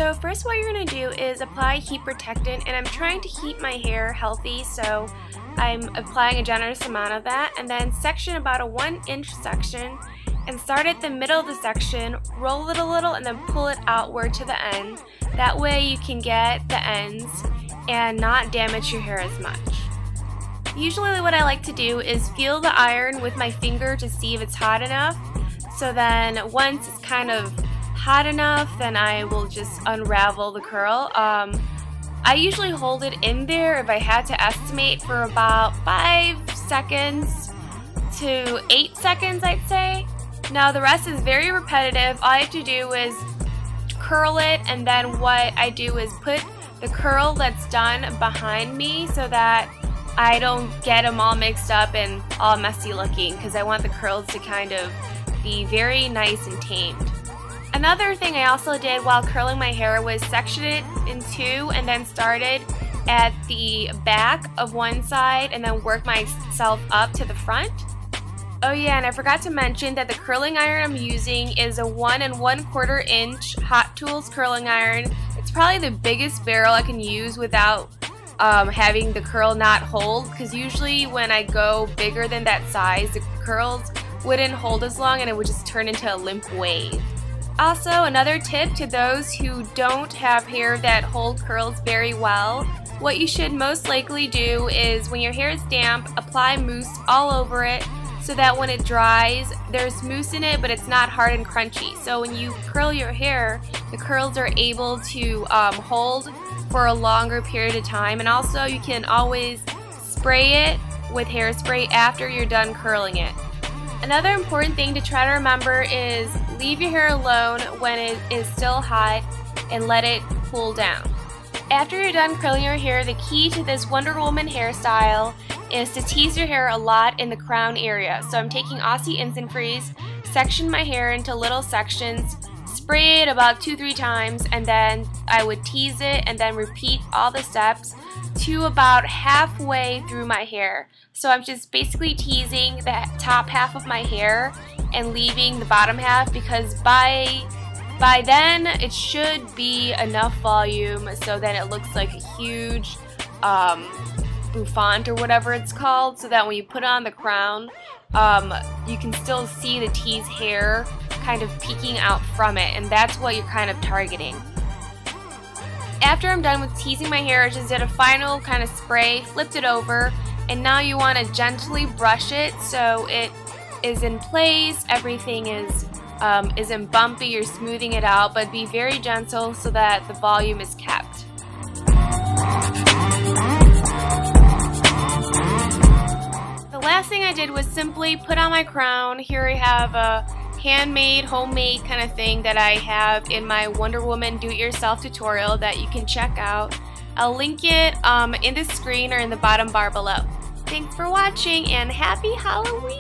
So first what you're going to do is apply heat protectant, and I'm trying to keep my hair healthy, so I'm applying a generous amount of that, and then section about a 1-inch section and start at the middle of the section, roll it a little, and then pull it outward to the end. That way you can get the ends and not damage your hair as much. Usually what I like to do is feel the iron with my finger to see if it's hot enough. So then once it's kind of hot enough, then I will just unravel the curl. I usually hold it in there, if I had to estimate, for about 5 seconds to 8 seconds, I'd say. Now the rest is very repetitive. All I have to do is curl it, and then what I do is put the curl that's done behind me so that I don't get them all mixed up and all messy looking, because I want the curls to kind of be very nice and tamed. Another thing I also did while curling my hair was section it in two and then started at the back of one side and then work myself up to the front. Oh yeah, and I forgot to mention that the curling iron I'm using is a 1 1/4 inch Hot Tools curling iron. It's probably the biggest barrel I can use without having the curl knot hold, because usually when I go bigger than that size, the curls wouldn't hold as long and it would just turn into a limp wave. Also, another tip to those who don't have hair that hold curls very well, what you should most likely do is when your hair is damp, apply mousse all over it so that when it dries, there's mousse in it, but it's not hard and crunchy. So when you curl your hair, the curls are able to hold for a longer period of time. And also you can always spray it with hairspray after you're done curling it. Another important thing to try to remember is leave your hair alone when it is still hot and let it cool down. After you're done curling your hair, the key to this Wonder Woman hairstyle is to tease your hair a lot in the crown area. So I'm taking Aussie Instant Freeze, section my hair into little sections, spray it about 2-3 times, and then I would tease it and then repeat all the steps to about halfway through my hair. So I'm just basically teasing the top half of my hair and leaving the bottom half, because by then it should be enough volume so that it looks like a huge bouffant or whatever it's called, so that when you put on the crown, you can still see the teased hair kind of peeking out from it, and that's what you're kind of targeting. After I'm done with teasing my hair, I just did a final kind of spray, flipped it over, and now you want to gently brush it so it is in place, everything isn't bumpy, you're smoothing it out, but be very gentle so that the volume is kept. The last thing I did was simply put on my crown. Here I have a handmade, homemade kind of thing that I have in my Wonder Woman do-it-yourself tutorial that you can check out. I'll link it in the screen or in the bottom bar below. Thanks for watching and happy Halloween!